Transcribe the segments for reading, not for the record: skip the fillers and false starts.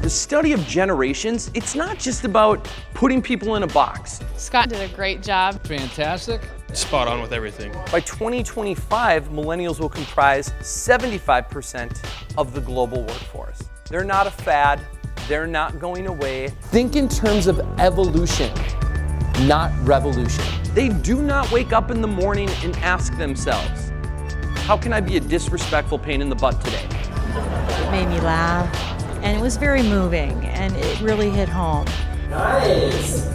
The study of generations, it's not just about putting people in a box. Scott did a great job. Fantastic. Spot on with everything. By 2025, millennials will comprise 75% of the global workforce. They're not a fad. They're not going away. Think in terms of evolution, not revolution. They do not wake up in the morning and ask themselves, how can I be a disrespectful pain in the butt today? It made me laugh, and it was very moving, and it really hit home. Nice.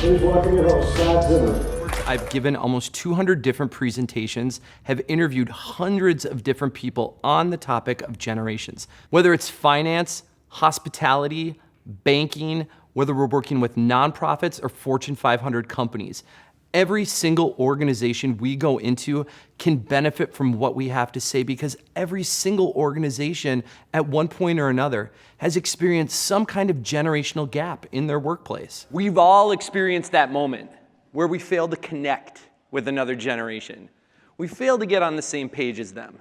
Please welcome your host, Scott Zimmer. I've given almost 200 different presentations, have interviewed hundreds of different people on the topic of generations. Whether it's finance, hospitality, banking, whether we're working with nonprofits or Fortune 500 companies, every single organization we go into can benefit from what we have to say because every single organization at one point or another has experienced some kind of generational gap in their workplace. We've all experienced that moment where we fail to connect with another generation. We fail to get on the same page as them.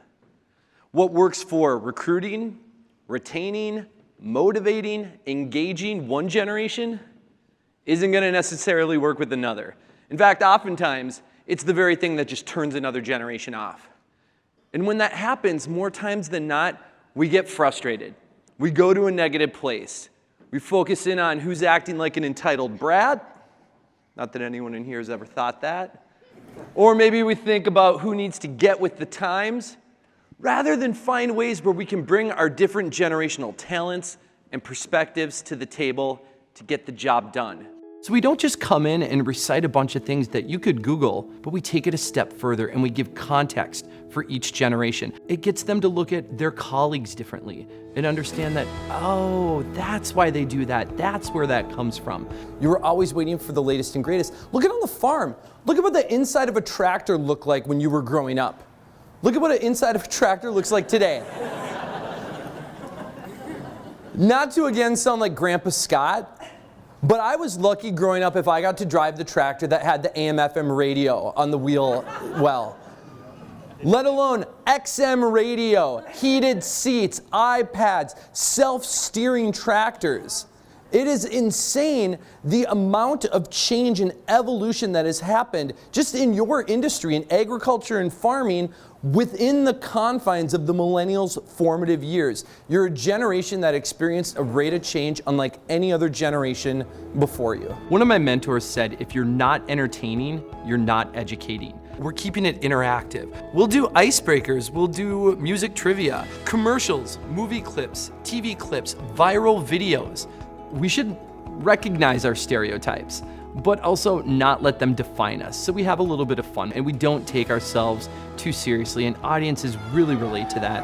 What works for recruiting, retaining, motivating, engaging one generation isn't going to necessarily work with another. In fact, oftentimes, it's the very thing that just turns another generation off. And when that happens, more times than not, we get frustrated. We go to a negative place. We focus in on who's acting like an entitled brat. Not that anyone in here has ever thought that. Or maybe we think about who needs to get with the times, rather than find ways where we can bring our different generational talents and perspectives to the table to get the job done. So we don't just come in and recite a bunch of things that you could Google, but we take it a step further and we give context for each generation. It gets them to look at their colleagues differently and understand that, oh, that's why they do that. That's where that comes from. You were always waiting for the latest and greatest. Look at on the farm. Look at what the inside of a tractor looked like when you were growing up. Look at what an inside of a tractor looks like today. Not to again sound like Grandpa Scott, but I was lucky growing up if I got to drive the tractor that had the AM/FM radio on the wheel well. Let alone XM radio, heated seats, iPads, self-steering tractors. It is insane the amount of change and evolution that has happened just in your industry, in agriculture and farming, within the confines of the millennials' formative years. You're a generation that experienced a rate of change unlike any other generation before you. One of my mentors said, if you're not entertaining, you're not educating. We're keeping it interactive. We'll do icebreakers, we'll do music trivia, commercials, movie clips, TV clips, viral videos. We should recognize our stereotypes, but also not let them define us. So we have a little bit of fun and we don't take ourselves too seriously, and audiences really relate to that.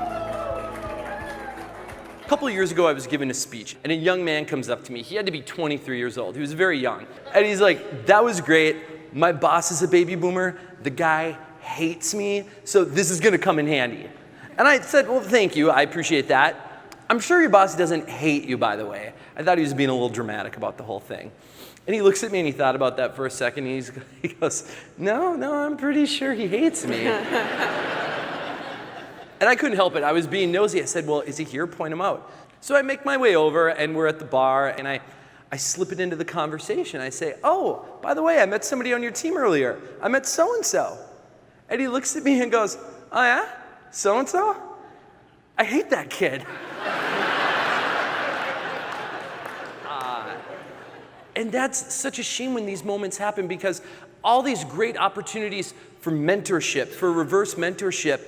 A couple of years ago, I was giving a speech and a young man comes up to me. He had to be 23 years old. He was very young. And he's like, that was great. My boss is a baby boomer. The guy hates me, so this is gonna come in handy. And I said, well, thank you, I appreciate that. I'm sure your boss doesn't hate you, by the way. I thought he was being a little dramatic about the whole thing. And he looks at me and he thought about that for a second. And he goes, no, I'm pretty sure he hates me. And I couldn't help it. I was being nosy. I said, well, is he here? Point him out. So I make my way over and we're at the bar and I slip it into the conversation. I say, oh, by the way, I met somebody on your team earlier. I met so-and-so. And he looks at me and goes, oh yeah? So-and-so? I hate that kid. And that's such a shame when these moments happen because all these great opportunities for mentorship, for reverse mentorship,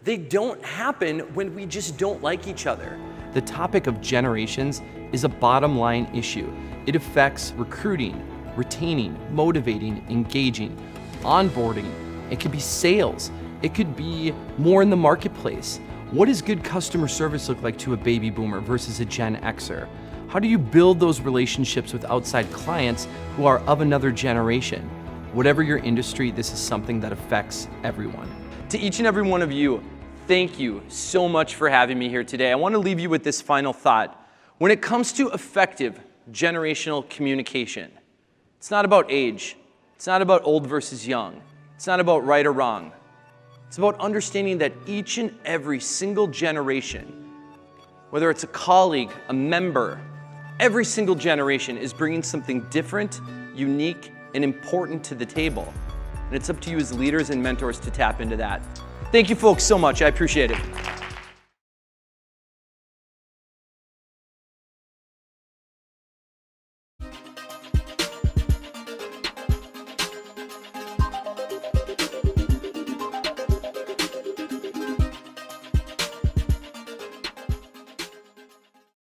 they don't happen when we just don't like each other. The topic of generations is a bottom line issue. It affects recruiting, retaining, motivating, engaging, onboarding. It could be sales. It could be more in the marketplace. What does good customer service look like to a baby boomer versus a Gen Xer? How do you build those relationships with outside clients who are of another generation? Whatever your industry, this is something that affects everyone. To each and every one of you, thank you so much for having me here today. I want to leave you with this final thought. When it comes to effective generational communication, it's not about age. It's not about old versus young. It's not about right or wrong. It's about understanding that each and every single generation, whether it's a colleague, a member, every single generation is bringing something different, unique, and important to the table. And it's up to you as leaders and mentors to tap into that. Thank you folks so much. I appreciate it.